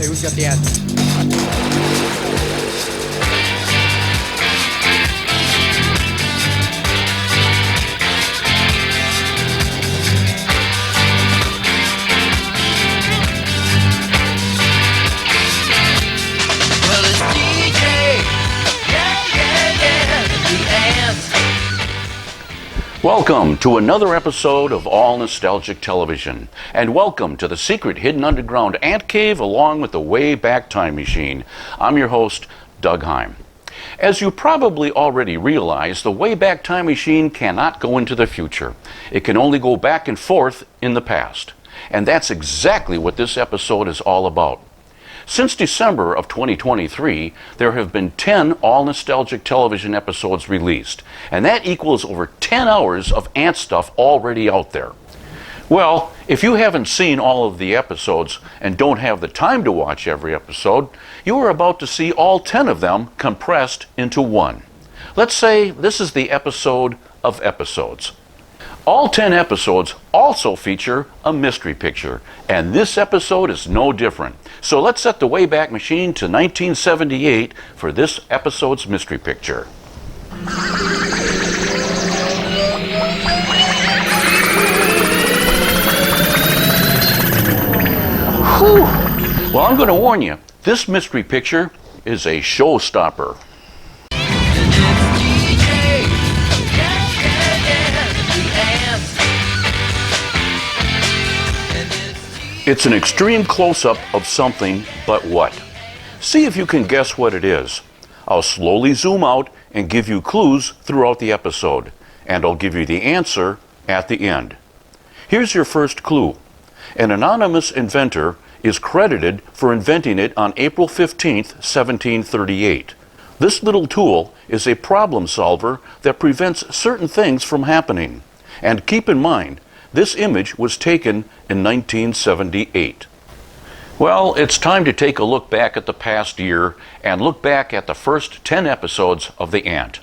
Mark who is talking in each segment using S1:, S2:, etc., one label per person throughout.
S1: Hey, who's got the ad?
S2: Well, it's DJ. Yeah, the ants.
S3: Welcome to another episode of All Nostalgic Television, and welcome to the secret hidden underground ant cave along with the Wayback Time Machine. I'm your host, Doug Heim. As you probably already realize, the Wayback Time Machine cannot go into the future. It can only go back and forth in the past. And that's exactly what this episode is all about. Since December of 2023, there have been 10 all-nostalgic television episodes released, and that equals over 10 hours of ant stuff already out there. Well, if you haven't seen all of the episodes and don't have the time to watch every episode, you are about to see all 10 of them compressed into one. Let's say this is the episode of episodes. All 10 episodes also feature a mystery picture, and this episode is no different. So let's set the Wayback Machine to 1978 for this episode's mystery picture. Whew. Well, I'm going to warn you, this mystery picture is a showstopper. It's an extreme close-up of something, but what? See if you can guess what it is. I'll slowly zoom out and give you clues throughout the episode, and I'll give you the answer at the end. Here's your first clue. An anonymous inventor is credited for inventing it on April 15th, 1738. This little tool is a problem solver that prevents certain things from happening. And keep in mind, this image was taken in 1978. Well, it's time to take a look back at the past year and look back at the first 10 episodes of The Ant.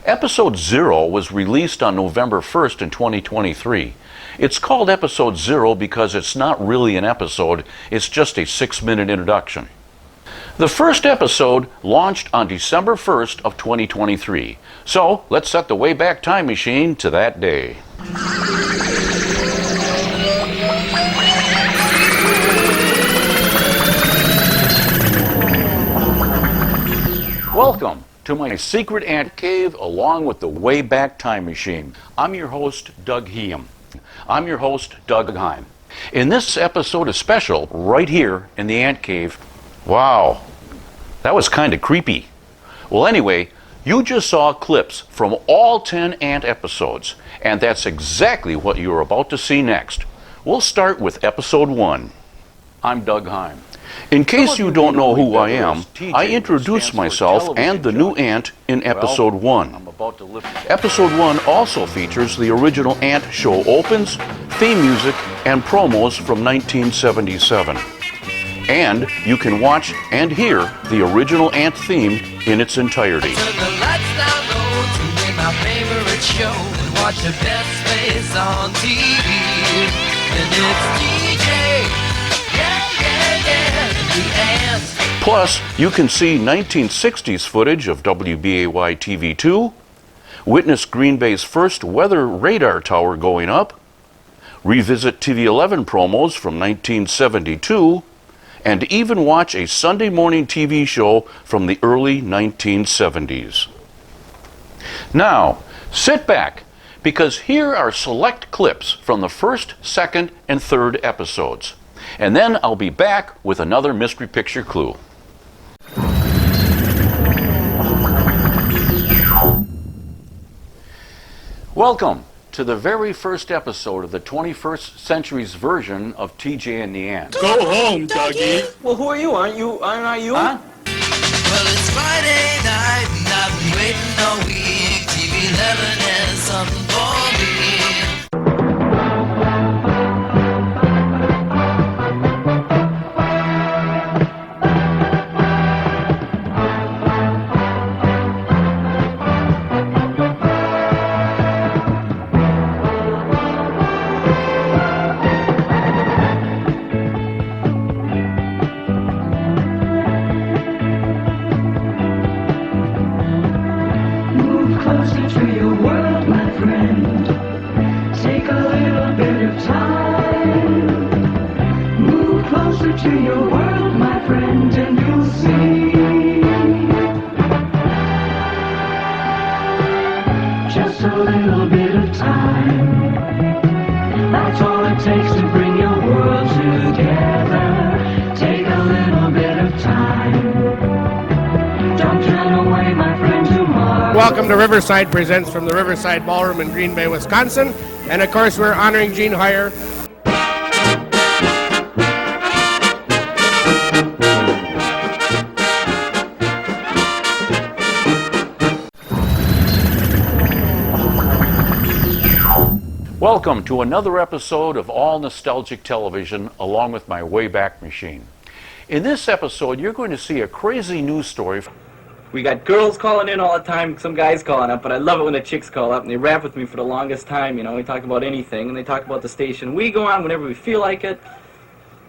S3: Episode 0 was released on November 1st in 2023. It's called Episode 0 because it's not really an episode, it's just a 6-minute introduction. The first episode launched on December 1st of 2023. So, let's set the Wayback Time Machine to that day. Welcome to my secret ant cave along with the Wayback Time Machine. I'm your host, Doug Heim. In this episode is special, right here in the ant cave. Wow, that was kind of creepy. Well, anyway, you just saw clips from all 10 ant episodes, and that's exactly what you're about to see next. We'll start with episode 1. I'm Doug Heim. In case you don't know who I am, I introduce myself and the new ant in episode 1. Episode 1 also features the original Ant show opens, theme music, and promos from 1977. And you can watch and hear the original Ant theme in its entirety.
S2: Turn the lights down low to make my favorite show and watch the best face on TV. And it's DJ. The ants.
S3: Plus, you can see 1960s footage of WBAY TV2, witness Green Bay's first weather radar tower going up, revisit TV 11 promos from 1972, and even watch a Sunday morning TV show from the early 1970s. Now, sit back, because here are select clips from the first, second, and third episodes. And then I'll be back with another mystery picture clue. Welcome to the very first episode of the 21st century's version of TJ and the Ant.
S4: Go home, Dougie.
S1: Well, who are you? Aren't you?
S3: Huh?
S2: Well, it's Friday night and I've been waiting all week. TV 11 has something for me.
S4: closer to your world, my friend. Take a little bit of time. Move closer to your world, my friend, and you'll see. Just a little bit of time. That's all it takes to bring your world together. Take a little bit of time. Don't turn away, my friend, tomorrow.
S5: Welcome to Riverside Presents from the Riverside Ballroom in Green Bay, Wisconsin. And of course, we're honoring Gene Hoyer.
S3: Welcome to another episode of All Nostalgic Television, along with my Wayback Machine. In this episode, you're going to see a crazy news story.
S1: We got girls calling in all the time, some guys calling up, but I love it when the chicks call up and they rap with me for the longest time. You know, we talk about anything and they talk about the station. We go on whenever we feel like it.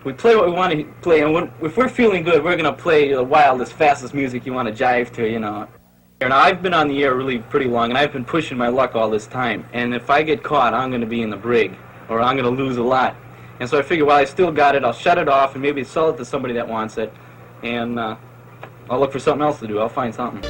S1: We play what we want to play, and if we're feeling good, we're going to play the wildest, fastest music you want to jive to, you know. Now, I've been on the air really pretty long, and I've been pushing my luck all this time. And if I get caught, I'm going to be in the brig, or I'm going to lose a lot. And so I figure, while I still got it, I'll shut it off and maybe sell it to somebody that wants it. And I'll look for something else to do. I'll find something.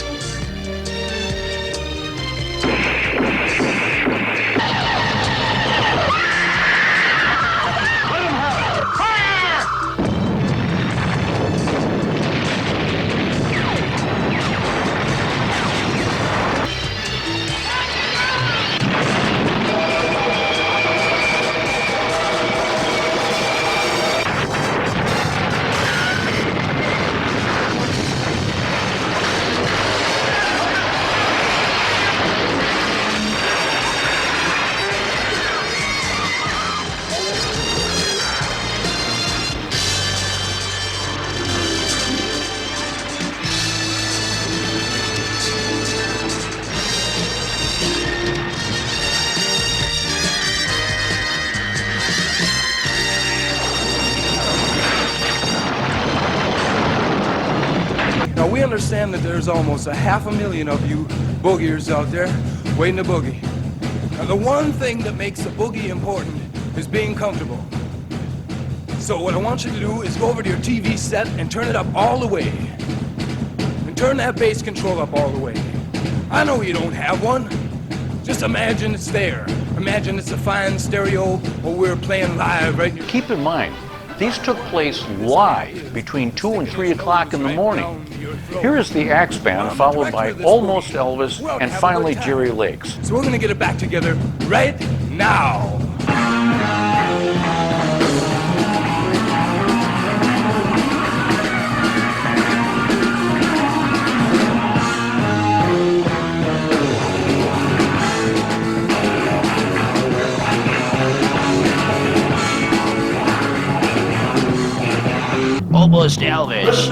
S6: Now, we understand that there's almost 500,000 of you boogiers out there waiting to boogie. Now, the one thing that makes a boogie important is being comfortable. So what I want you to do is go over to your TV set and turn it up all the way. And turn that bass control up all the way. I know you don't have one. Just imagine it's there. Imagine it's a fine stereo or we're playing live right here.
S3: Keep in mind, these took place live between 2 and 3 o'clock in the morning. Here is the Axe Band, followed by Almost Elvis, and finally Jerry Lakes.
S6: So we're going to get it back together right now.
S7: Almost Elvis.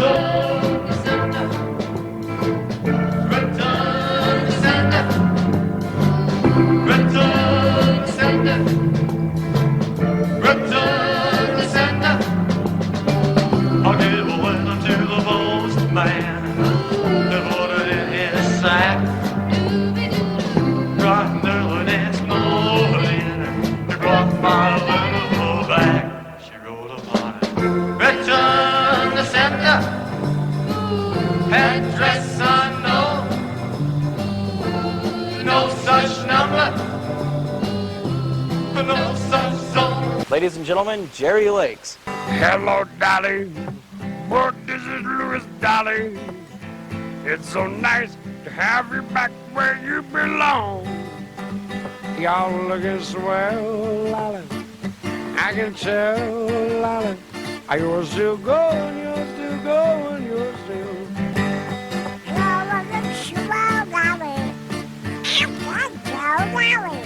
S1: Ladies and gentlemen, Jerry Lakes.
S5: Hello, Dolly. What this is Louis Dolly. It's so nice to have you back where you belong. Y'all looking swell, Lolly. I can tell, Lolly. You're still going, you're still going, you're still.
S8: You're looking swell, Lolly. I can tell, Lolly.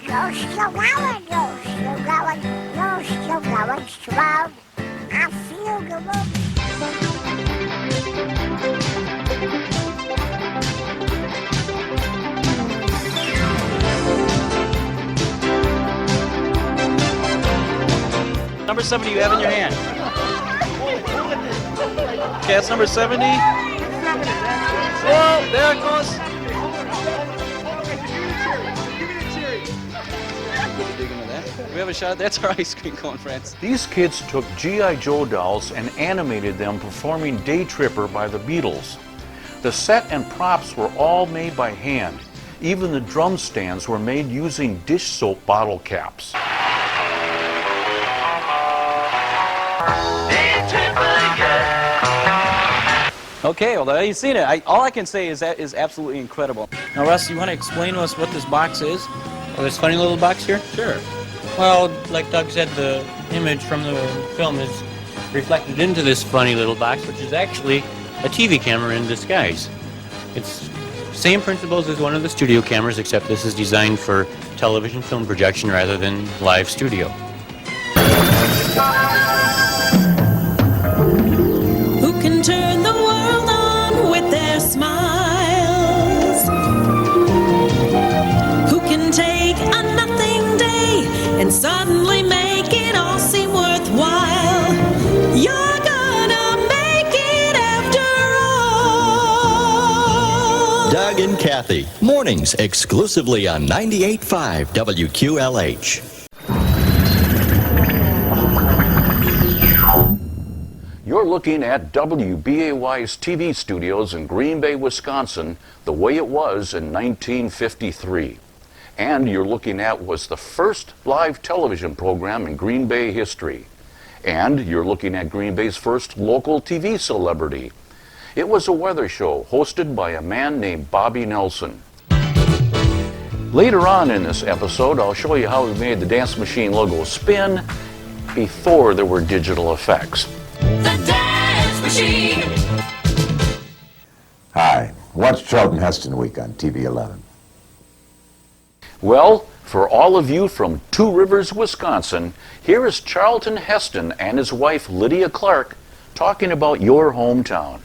S8: You're still going, you're still going, you're still going strong. I feel good.
S1: Number 70 you have in your hand. Okay, that's number 70. Whoa, there it goes.
S9: big into that. We have a shot. That's our ice cream cone, friends.
S3: These kids took G.I. Joe dolls and animated them performing Day Tripper by the Beatles. The set and props were all made by hand. Even the drum stands were made using dish soap bottle caps.
S9: Okay, well, there you've seen it. All I can say is that is absolutely incredible. Now, Russ, you want to explain to us what this box is?
S7: Oh, this funny little box here?
S9: Sure.
S7: Well, like Doug said, the image from the film is reflected into this funny little box, which is actually a TV camera in disguise. It's same principles as one of the studio cameras, except this is designed for television film projection rather than live studio.
S10: Who can turn the world on with their smiles? Who can take a nothing day and suddenly make it all seem worthwhile? You're gonna make it after all.
S11: Doug and Kathy, mornings exclusively on 98.5 WQLH.
S3: You're looking at WBAY's TV studios in Green Bay, Wisconsin, the way it was in 1953. And you're looking at was the first live television program in Green Bay history. And you're looking at Green Bay's first local TV celebrity. It was a weather show hosted by a man named Bobby Nelson. Later on in this episode, I'll show you how we made the Dance Machine logo spin before there were digital effects.
S10: The Dance Machine.
S12: Hi, watch Charlton Heston Week on TV 11.
S3: Well, for all of you from Two Rivers, Wisconsin, here is Charlton Heston and his wife Lydia Clark talking about your hometown.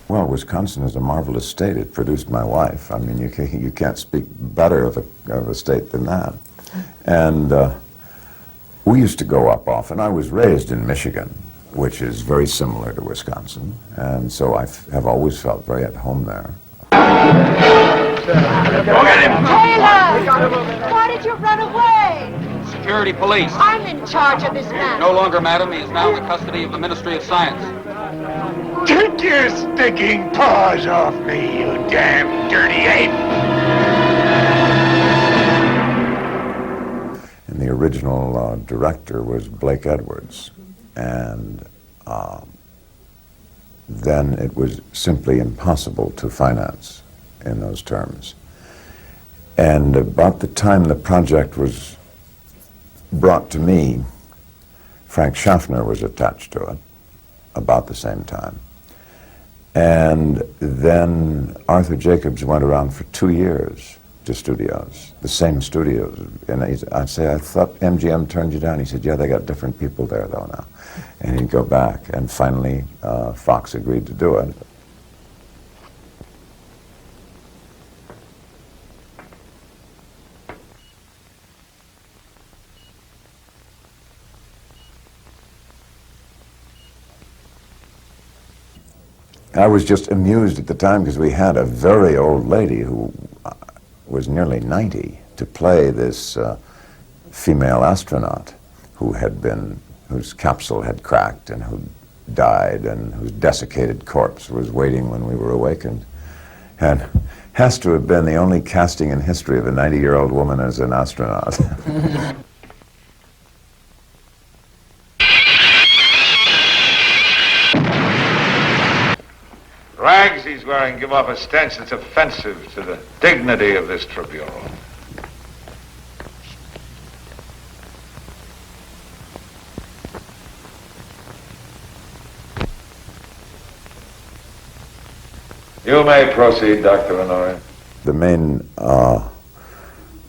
S12: Well, Wisconsin is a marvelous state. It produced my wife. I mean, you can't speak better of a state than that. And we used to go up often. I was raised in Michigan, which is very similar to Wisconsin, and so I have always felt very at home there.
S8: Taylor! Why did you run away?
S13: Security police.
S8: I'm in charge of this man.
S13: No longer, madam. He is now in the custody of the Ministry of Science.
S5: Take your stinking paws off me, you damn dirty ape!
S12: And the original director was Blake Edwards. And then it was simply impossible to finance in those terms. And about the time the project was brought to me, Frank Schaffner was attached to it, about the same time. And then Arthur Jacobs went around for 2 years to studios, the same studios. And I'd say, I thought MGM turned you down. He said, yeah, they got different people there though now. And he'd go back. And finally, Fox agreed to do it. I was just amused at the time because we had a very old lady who was nearly 90 to play this female astronaut whose capsule had cracked and who died and whose desiccated corpse was waiting when we were awakened. And has to have been the only casting in history of a 90-year-old woman as an astronaut.
S14: Rags he's wearing give off a stench that's offensive to the dignity of this tribunal. You may proceed, Dr. Honore.
S12: The main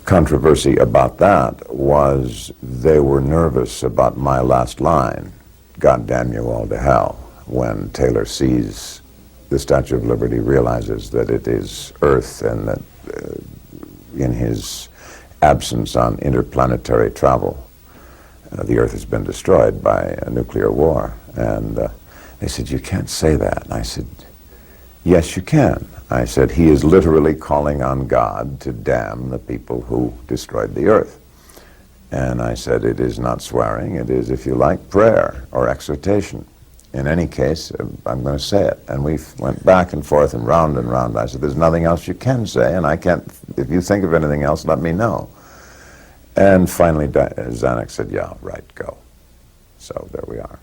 S12: controversy about that was they were nervous about my last line, God damn you all to hell, when Taylor sees the Statue of Liberty, realizes that it is Earth and that in his absence on interplanetary travel, the Earth has been destroyed by a nuclear war. And they said, you can't say that. And I said, yes, you can. I said, he is literally calling on God to damn the people who destroyed the Earth. And I said, it is not swearing, it is, if you like, prayer or exhortation. In any case, I'm going to say it. And we went back and forth and round and round. I said, there's nothing else you can say, and I can't, if you think of anything else, let me know. And finally, Zanuck said, yeah, right, go. So there we are.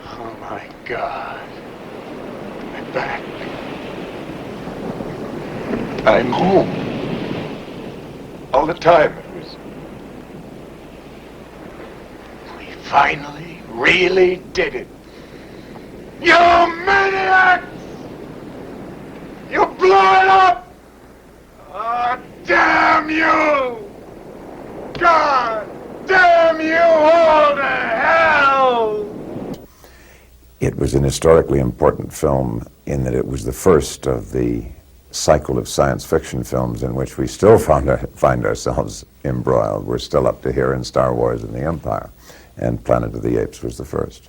S5: Oh my God. I'm back. I'm home. All the time it was. We finally, really did it. You maniacs! You blew it up! Oh, damn you! God damn you all to hell!
S12: It was an historically important film in that it was the first of the cycle of science fiction films in which we still find ourselves embroiled. We're still up to here in Star Wars and the Empire, and Planet of the Apes was the first.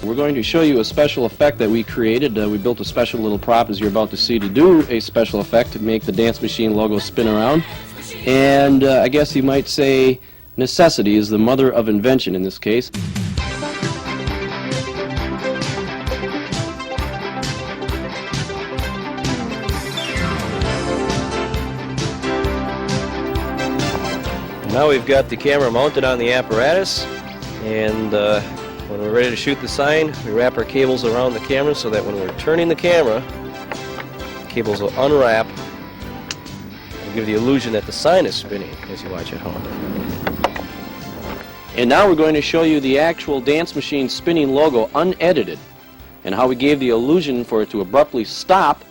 S15: We're going to show you a special effect that we created. We built a special little prop, as you're about to see, to do a special effect to make the Dance Machine logo spin around. And I guess you might say necessity is the mother of invention in this case. Now we've got the camera mounted on the apparatus, and when we're ready to shoot the sign, we wrap our cables around the camera so that when we're turning the camera, the cables will unwrap and give the illusion that the sign is spinning as you watch at home. And now we're going to show you the actual Dance Machine spinning logo unedited, and how we gave the illusion for it to abruptly stop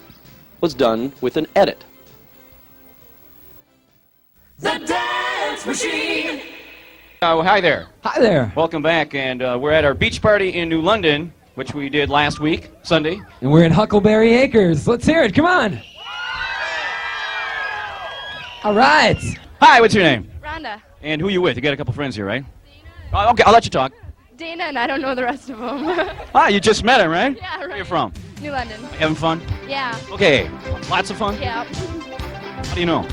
S15: was done with an edit.
S2: The Dance Machine.
S16: Hi there.
S17: Hi there.
S16: Welcome back, and we're at our beach party in New London, which we did last week, Sunday.
S17: And we're in Huckleberry Acres. Let's hear it. Come on. All right.
S16: Hi, what's your name?
S18: Rhonda.
S16: And who you with? You got a couple friends here, right? Oh, okay, I'll let you talk.
S18: Dana, and I don't know the rest of them.
S16: Ah, you just met him, right?
S18: Yeah, right.
S16: Where you from?
S18: New London.
S16: Having fun?
S18: Yeah.
S16: Okay. Lots of fun?
S18: Yeah.
S16: How do you know?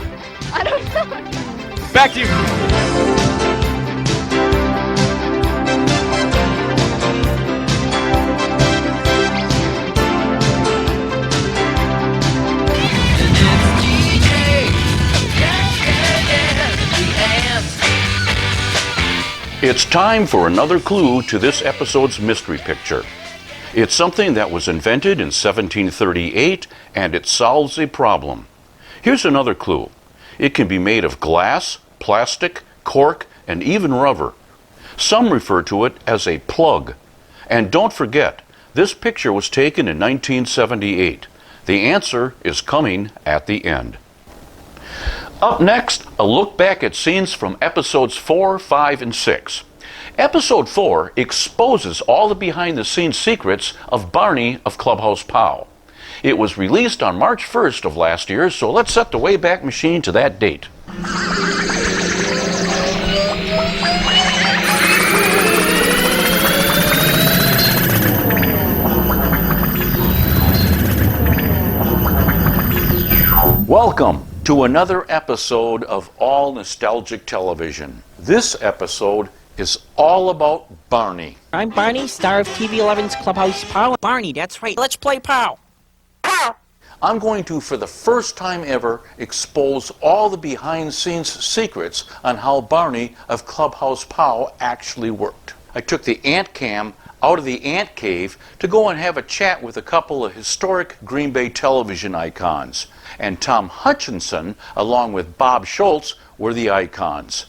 S18: I don't know.
S16: Back to you.
S3: It's time for another clue to this episode's mystery picture. It's something that was invented in 1738, and it solves a problem. Here's another clue. It can be made of glass, plastic, cork, and even rubber. Some refer to it as a plug. And don't forget, this picture was taken in 1978. The answer is coming at the end. Up next, a look back at scenes from episodes 4, 5, and 6. Episode 4 exposes all the behind-the-scenes secrets of Barney of Clubhouse POW. It was released on March 1st of last year, so let's set the Wayback Machine to that date. Welcome to another episode of All Nostalgic Television. This episode is all about Barney.
S19: I'm Barney, star of TV 11's Clubhouse POW. Barney, that's right. Let's play POW.
S3: I'm going to, for the first time ever, expose all the behind-the-scenes secrets on how Barney of Clubhouse POW actually worked. I took the ant cam out of the ant cave to go and have a chat with a couple of historic Green Bay television icons. And Tom Hutchinson, along with Bob Schultz, were the icons.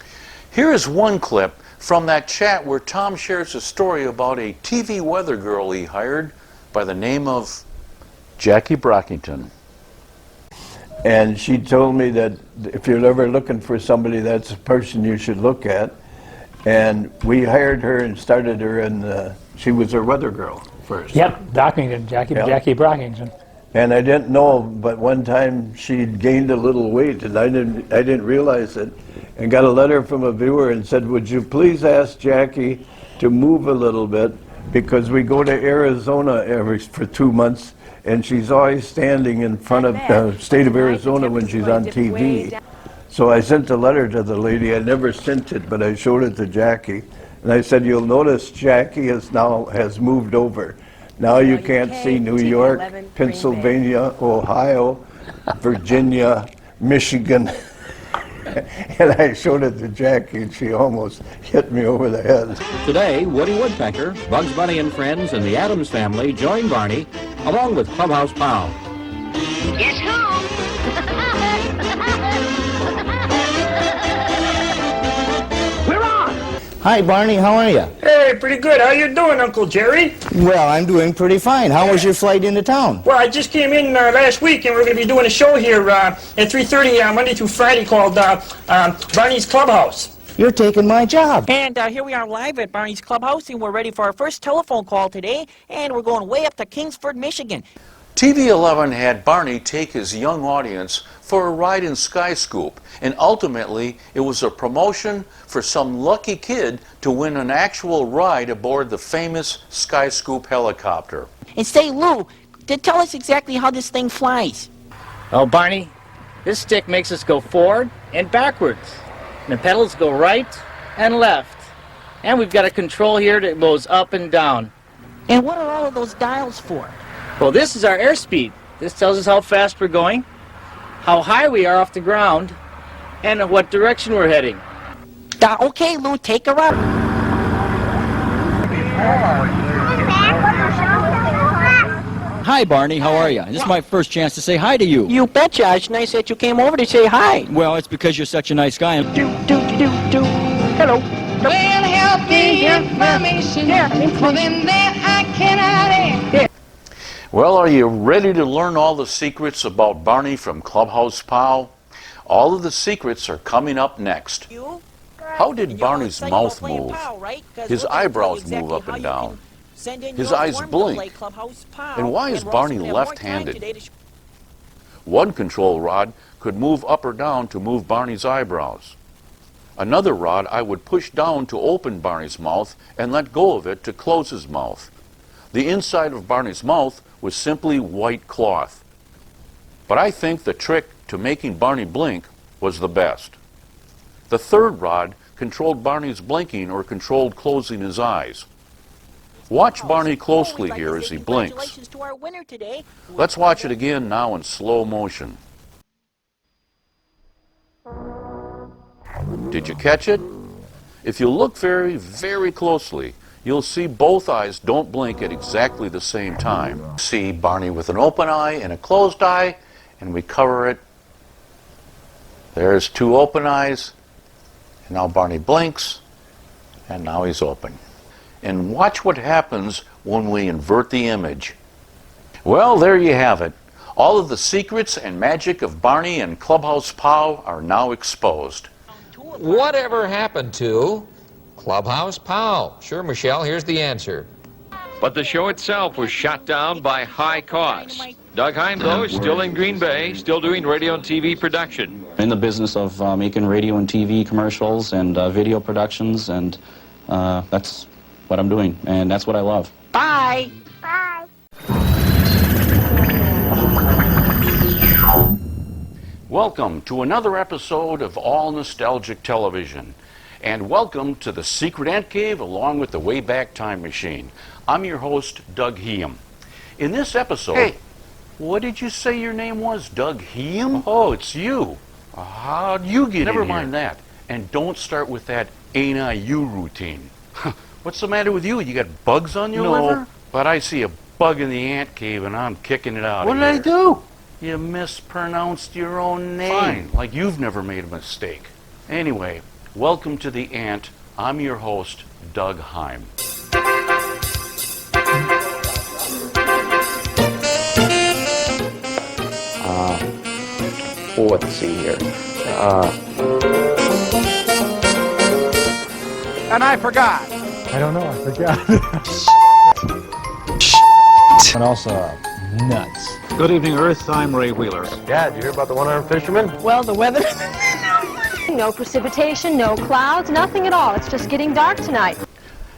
S3: Here is one clip from that chat where Tom shares a story about a TV weather girl he hired by the name of Jackie Brockington.
S20: And she told me that if you're ever looking for somebody, that's the person you should look at. And we hired her and started her in she was our weather girl first.
S21: Yep, Brockington, Jackie Brockington.
S20: And I didn't know, but one time she'd gained a little weight, and I didn't realize it, and got a letter from a viewer and said, would you please ask Jackie to move a little bit, because we go to Arizona for 2 months, and she's always standing in front of the state of Arizona when she's on TV. So I sent a letter to the lady. I never sent it, but I showed it to Jackie. And I said, you'll notice Jackie has moved over. Now you can't see New York, Pennsylvania, Ohio, Virginia, Michigan. And I showed it to Jackie, and she almost hit me over the head.
S21: Today, Woody Woodpecker, Bugs Bunny and friends, and the Addams Family join Barney, along with Clubhouse Pal.
S8: Guess who?
S22: We're on! Hi, Barney, how are you?
S23: Hey, pretty good. How you doing, Uncle Jerry?
S22: Well, I'm doing pretty fine. How was your flight into town?
S23: Well, I just came in last week, and we're going to be doing a show here at 3:30 Monday through Friday called Barney's Clubhouse.
S22: You're taking my job.
S19: And here we are live at Barney's Clubhouse, and we're ready for our first telephone call today, and we're going way up to Kingsford, Michigan.
S3: TV 11 had Barney take his young audience for a ride in Sky Scoop, and ultimately it was a promotion for some lucky kid to win an actual ride aboard the famous Sky Scoop helicopter.
S19: And say, Lou, tell us exactly how this thing flies.
S24: Oh, Barney, this stick makes us go forward and backwards. And the pedals go right and left. And we've got a control here that goes up and down.
S19: And what are all of those dials for?
S24: Well, this is our airspeed. This tells us how fast we're going, how high we are off the ground, and what direction we're heading.
S19: Okay, Lou, take her up.
S22: Hi, Barney, how are you? This is my first chance to say hi to you.
S19: You betcha. It's nice that you came over to say hi.
S22: Well, it's because you're such a nice guy.
S19: Hello.
S2: Well, help me information. Well, then I cannot end.
S3: Well, are you ready to learn all the secrets about Barney from Clubhouse Pal? All of the secrets are coming up next. How did Barney's mouth move? His eyebrows move up and down. His eyes blink. And why is Barney left-handed? One control rod could move up or down to move Barney's eyebrows. Another rod I would push down to open Barney's mouth and let go of it to close his mouth. The inside of Barney's mouth was simply white cloth. But I think the trick to making Barney blink was the best. The third rod controlled Barney's blinking or controlled closing his eyes. Watch Barney closely here as he blinks. Let's watch it again now in slow motion. Did you catch it? If you look very, very closely, you'll see both eyes don't blink at exactly the same time. See Barney with an open eye and a closed eye, and we cover it. There's two open eyes, and now Barney blinks, and now he's open. And watch what happens when we invert the image. Well, there you have it. All of the secrets and magic of Barney and Clubhouse Pal are now exposed.
S25: Whatever happened to Clubhouse Pal? Sure, Michelle, here's the answer.
S26: But the show itself was shot down by high costs. Doug Heim, though, is still in Green Bay, still doing radio and TV production.
S9: In the business of making radio and TV commercials and video productions, and that's what I'm doing, and that's what I love.
S19: Bye.
S8: Bye.
S3: Welcome to another episode of All Nostalgic Television. And welcome to the Secret Ant Cave along with the Wayback Time Machine. I'm your host, Doug Heam. In this episode... Hey, what did you say your name was? Doug Heam? Oh, it's you. How'd you get in here? Never mind that. And don't start with that ain't I you routine. What's the matter with you? You got bugs on your liver? No, but I see a bug in the ant cave and I'm kicking it out. What did I do? You mispronounced your own name. Fine, like you've never made a mistake. Anyway, welcome to the Ant. I'm your host, Doug Heim.
S27: Let's see here.
S5: And I forgot.
S28: I don't know, I forgot. And also,
S22: nuts.
S21: Good evening, Earth. I'm Ray Wheeler.
S1: Dad, you hear about the one-armed fisherman?
S18: Well, the weather... No precipitation, no clouds, nothing at all. It's just getting dark tonight.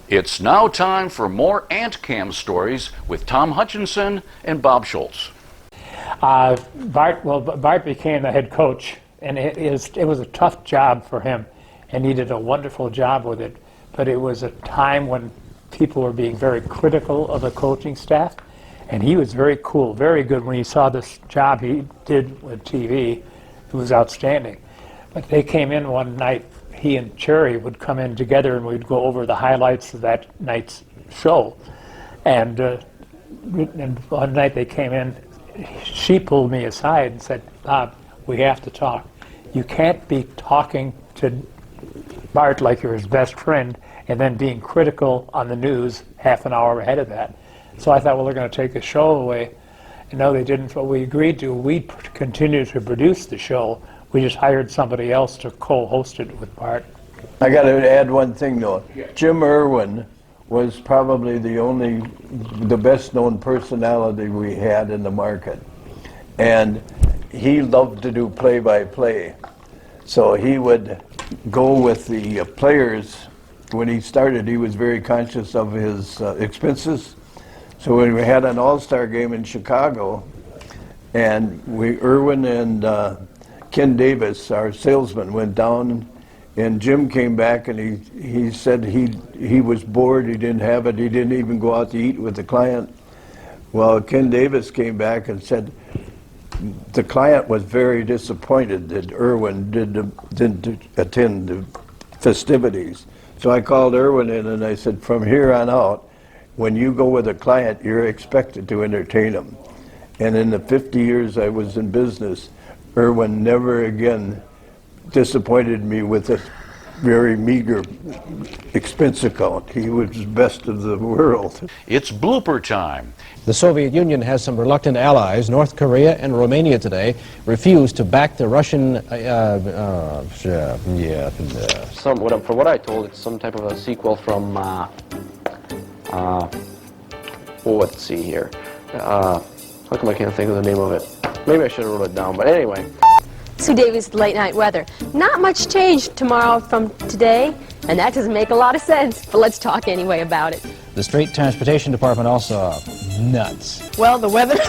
S3: It's now time for more Ant Cam stories with Tom Hutchinson and Bob Schultz.
S4: Bart became the head coach, and it was a tough job for him, and he did a wonderful job with it. But it was a time when people were being very critical of the coaching staff, and he was very cool, very good. When he saw this job he did with TV, it was outstanding. But they came in one night, he and Cherry would come in together and we'd go over the highlights of that night's show. And one night they came in, she pulled me aside and said, Bob, we have to talk. You can't be talking to Bart like you're his best friend and then being critical on the news half an hour ahead of that. So I thought, well, they're going to take the show away. And no, they didn't. What we agreed to, we'd continue to produce the show. We just hired somebody else to co-host it with Bart.
S20: I got to add one thing, though. Jim Irwin was probably the best-known personality we had in the market. And he loved to do play-by-play. So he would go with the players. When he started, he was very conscious of his expenses. So when we had an all-star game in Chicago, and Irwin and Ken Davis, our salesman, went down, and Jim came back and he said he was bored, he didn't have it, he didn't even go out to eat with the client. Well, Ken Davis came back and said the client was very disappointed that Irwin didn't attend the festivities. So I called Irwin in and I said, from here on out, when you go with a client, you're expected to entertain them. And in the 50 years I was in business, Irwin never again disappointed me with a very meager expense account. He was best of the world.
S3: It's blooper time.
S1: The Soviet Union has some reluctant allies. North Korea and Romania today refused to back the Russian...
S15: From what I told, it's some type of a sequel from... let's see here. How come I can't think of the name of it? Maybe I should have wrote it down, but anyway.
S18: Sue Davies, late night weather. Not much change tomorrow from today, and that doesn't make a lot of sense, but let's talk anyway about it.
S1: The State Transportation Department also nuts.
S18: Well, the weather...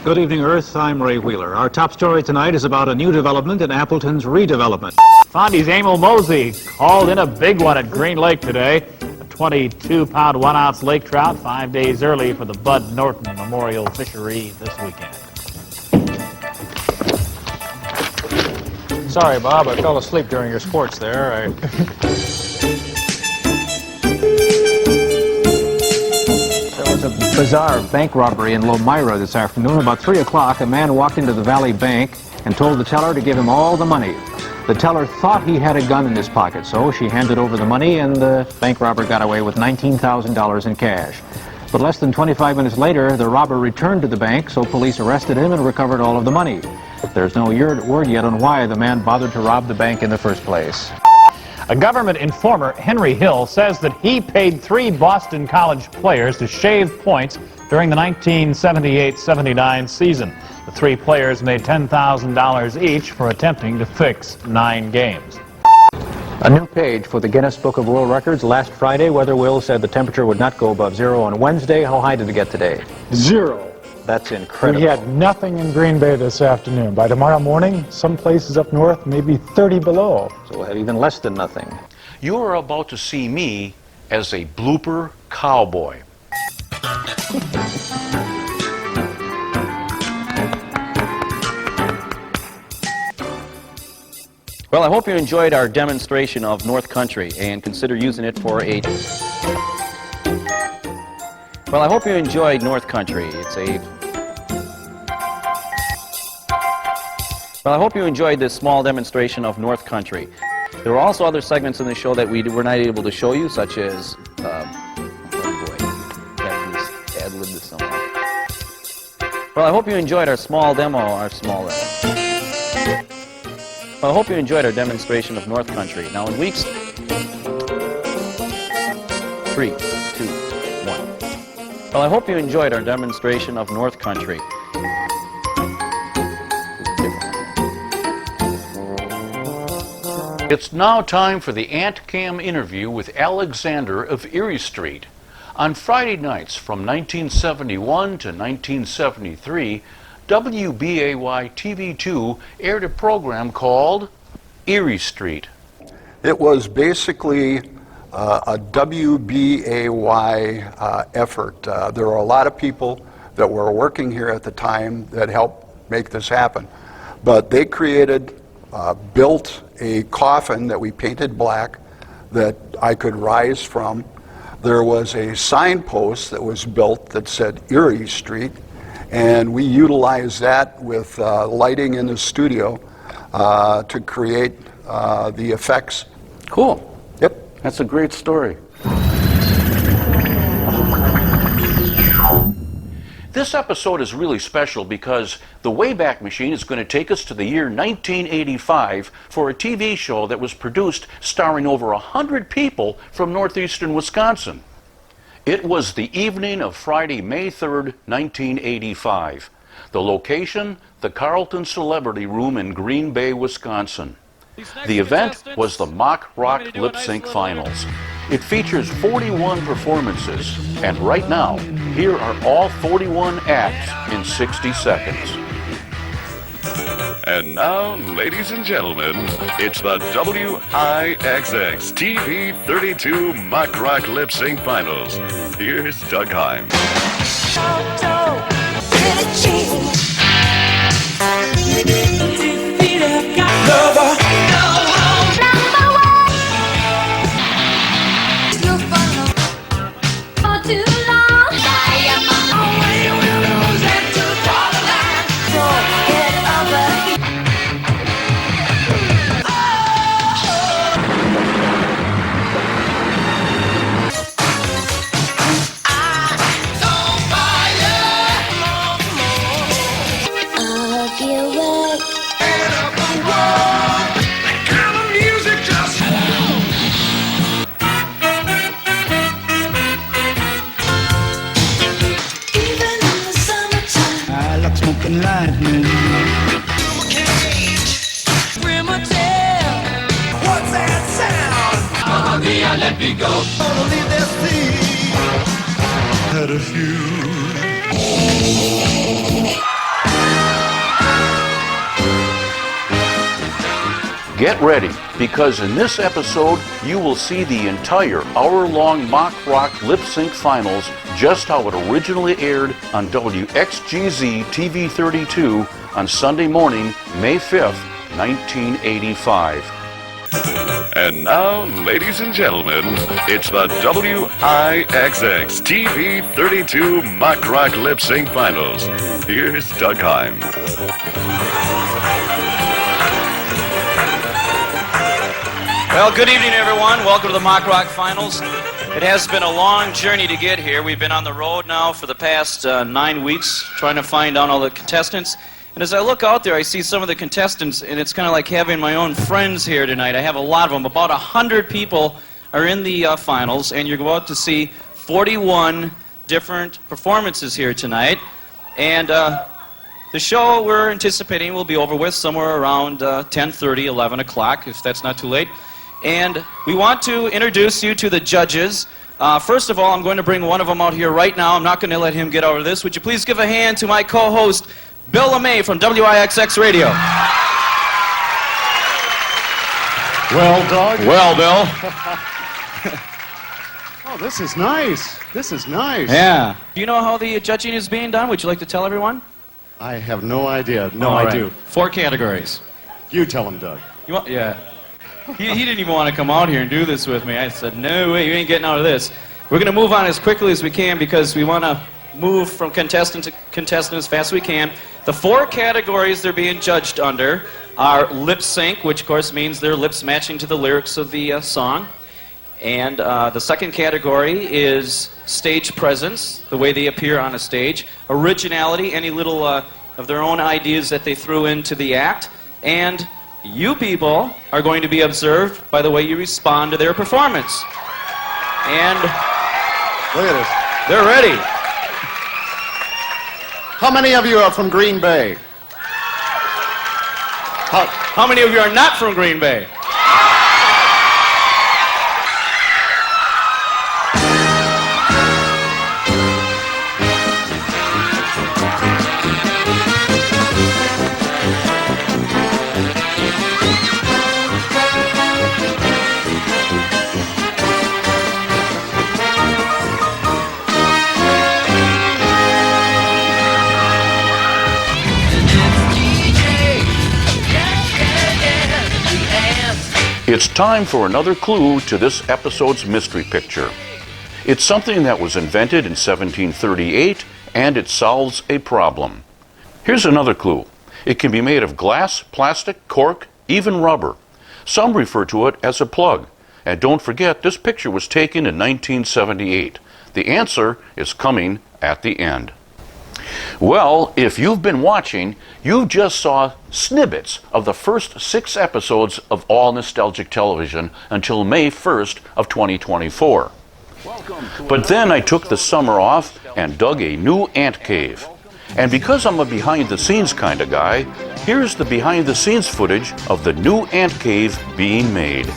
S21: Good evening, Earth. I'm Ray Wheeler. Our top story tonight is about a new development in Appleton's redevelopment.
S6: Fondy's Emil Mosey called in a big one at Green Lake today. A 22-pound, 1-ounce lake trout 5 days early for the Bud Norton Memorial Fishery this weekend.
S1: Sorry, Bob, I fell asleep during your sports there. There was a bizarre bank robbery in Lomira this afternoon. About 3 o'clock, a man walked into the Valley Bank and told the teller to give him all the money. The teller thought he had a gun in his pocket, so she handed over the money, and the bank robber got away with $19,000 in cash. But less than 25 minutes later, the robber returned to the bank, so police arrested him and recovered all of the money. There's no word yet on why the man bothered to rob the bank in the first place.
S6: A government informer, Henry Hill, says that he paid 3 Boston College players to shave points during the 1978-79 season. The 3 players made $10,000 each for attempting to fix 9 games.
S1: A new page for the Guinness Book of World Records. Last Friday, Weather Will said the temperature would not go above 0 on Wednesday. How high did it get today?
S7: 0.
S1: That's incredible.
S7: We had nothing in Green Bay this afternoon. By tomorrow morning, some places up north, maybe 30 below.
S1: So we'll have even less than nothing.
S3: You are about to see me as a blooper cowboy.
S9: Well, I hope you enjoyed our demonstration of North Country and consider using it for a... Well, I hope you enjoyed North Country. Well, I hope you enjoyed this small demonstration of North Country. There were also other segments in the show that we were not able to show you, such as... ad-lib this song. Well, I hope you enjoyed our small demo, Well, I hope you enjoyed our demonstration of North Country. Now in weeks... 3, 2, 1. Well, I hope you enjoyed our demonstration of North Country.
S3: It's now time for the Ant Cam interview with Alexander of Erie Street. On Friday nights from 1971 to 1973, WBAY TV2 aired a program called Erie Street.
S10: It was basically a WBAY effort. There were a lot of people that were working here at the time that helped make this happen. But they built a coffin that we painted black that I could rise from. There was a signpost that was built that said Erie Street, and we utilized that with lighting in the studio to create the effects.
S3: Cool.
S10: Yep.
S3: That's a great story. This episode is really special because the Wayback Machine is going to take us to the year 1985 for a TV show that was produced starring over 100 people from northeastern Wisconsin. It was the evening of Friday, May 3rd, 1985. The location, the Carlton Celebrity Room in Green Bay, Wisconsin. The event was the Mock Rock Lip Sync Finals. It features 41 performances, and right now, here are all 41 acts in 60 seconds.
S11: And now, ladies and gentlemen, it's the WIXX TV 32 Mock Rock Lip Sync Finals. Here's Doug Heim.
S2: Lightning. What's that sound? Mamma mia, let me go. Gonna leave this sea. Had a few.
S3: Get ready, because in this episode, you will see the entire hour-long Mock Rock Lip Sync Finals, just how it originally aired on WXGZ TV 32 on Sunday morning, May 5th, 1985.
S11: And now, ladies and gentlemen, it's the WIXX TV 32 Mock Rock Lip Sync Finals. Here's Doug Heim.
S16: Well, good evening, everyone. Welcome to the Mock Rock Finals. It has been a long journey to get here. We've been on the road now for the past 9 weeks trying to find out all the contestants. And as I look out there, I see some of the contestants, and it's kind of like having my own friends here tonight. I have a lot of them. About 100 people are in the finals, and you're about to see 41 different performances here tonight. And the show we're anticipating will be over with somewhere around 10:30, 11 o'clock, if that's not too late. And we want to introduce you to the judges. First of all, I'm going to bring one of them out here right now. I'm not going to let him get over this. Would you please give a hand to my co-host, Bill LeMay from WIXX Radio.
S12: Well, Doug.
S16: Well, Bill.
S12: Oh, this is nice. This is nice.
S16: Yeah. Do you know how the judging is being done? Would you like to tell everyone?
S12: I have no idea. No,
S16: All
S12: I
S16: right.
S12: do.
S16: 4 categories.
S12: You tell him, Doug.
S16: You want? Yeah. He didn't even want to come out here and do this with me. I said, no way, you ain't getting out of this. We're going to move on as quickly as we can because we want to move from contestant to contestant as fast as we can. The 4 categories they're being judged under are lip sync, which of course means their lips matching to the lyrics of the song. And the second category is stage presence, the way they appear on a stage. Originality, any little of their own ideas that they threw into the act. And you people are going to be observed by the way you respond to their performance. And
S12: look at this.
S16: They're ready.
S12: How many of you are from Green Bay?
S16: How many of you are not from Green Bay?
S3: It's time for another clue to this episode's mystery picture. It's something that was invented in 1738, and it solves a problem. Here's another clue. It can be made of glass, plastic, cork, even rubber. Some refer to it as a plug. And don't forget, this picture was taken in 1978. The answer is coming at the end. Well, if you've been watching, you just saw snippets of the first 6 episodes of All Nostalgic Television until May 1st of 2024. But then I took the summer off and dug a new ant cave. And because I'm a behind-the-scenes kind of guy, here's the behind-the-scenes footage of the new ant cave being made.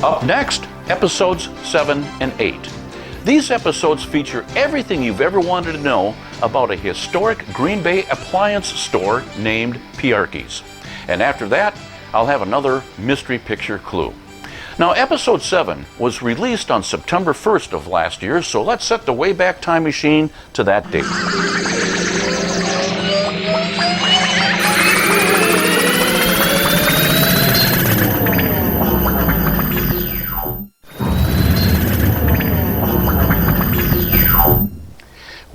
S3: Up next, episodes 7 and 8. These episodes feature everything you've ever wanted to know about a historic Green Bay appliance store named Piarkey's. And after that, I'll have another mystery picture clue. Now, episode 7 was released on September 1st of last year, so let's set the Wayback Time Machine to that date.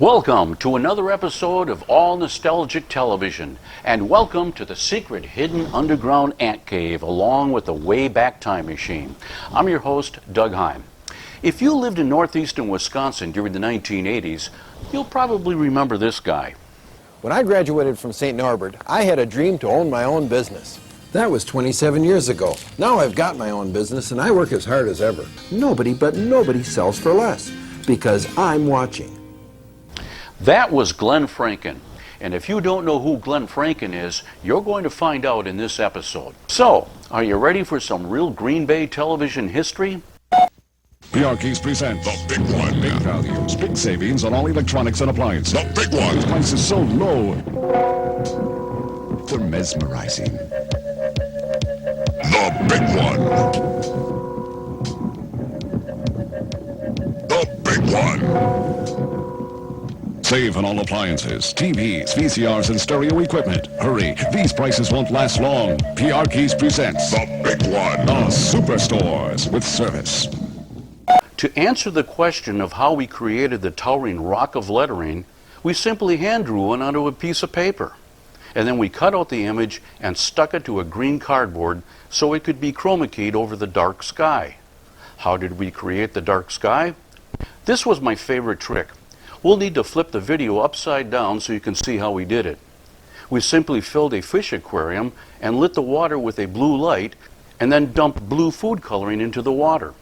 S3: Welcome to another episode of All Nostalgic Television, and welcome to the secret hidden underground ant cave along with the Wayback Time Machine. I'm your host, Doug Heim. If you lived in northeastern Wisconsin during the 1980s, you'll probably remember this guy.
S13: When I graduated from St. Norbert, I had a dream to own my own business. That was 27 years ago. Now I've got my own business and I work as hard as ever. Nobody sells for less because I'm watching.
S3: That was Glenn Franken. And if you don't know who Glenn Franken is, you're going to find out in this episode. So, are you ready for some real Green Bay television history?
S11: Piarkey's presents The Big One. Big values, big savings on all electronics and appliances. The Big One. Prices so low, they're mesmerizing. The Big One. The Big One. Save on all appliances, TVs, VCRs, and stereo equipment. Hurry, these prices won't last long. Piarkey's presents The Big One. The Superstores with service.
S3: To answer the question of how we created the towering rock of lettering, we simply hand drew one onto a piece of paper. And then we cut out the image and stuck it to a green cardboard so it could be chroma keyed over the dark sky. How did we create the dark sky? This was my favorite trick. We'll need to flip the video upside down so you can see how we did it. We simply filled a fish aquarium and lit the water with a blue light and then dumped blue food coloring into the water.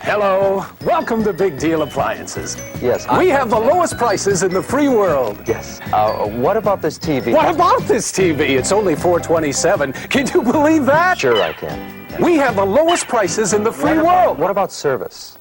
S14: Hello, welcome to Big Deal Appliances.
S17: Yes.
S14: We have the lowest prices in the free world.
S17: Yes. What about this TV?
S14: What about this TV? It's only $427. Can you believe that?
S17: Sure I can.
S14: We have the lowest prices in the free world.
S17: What about service?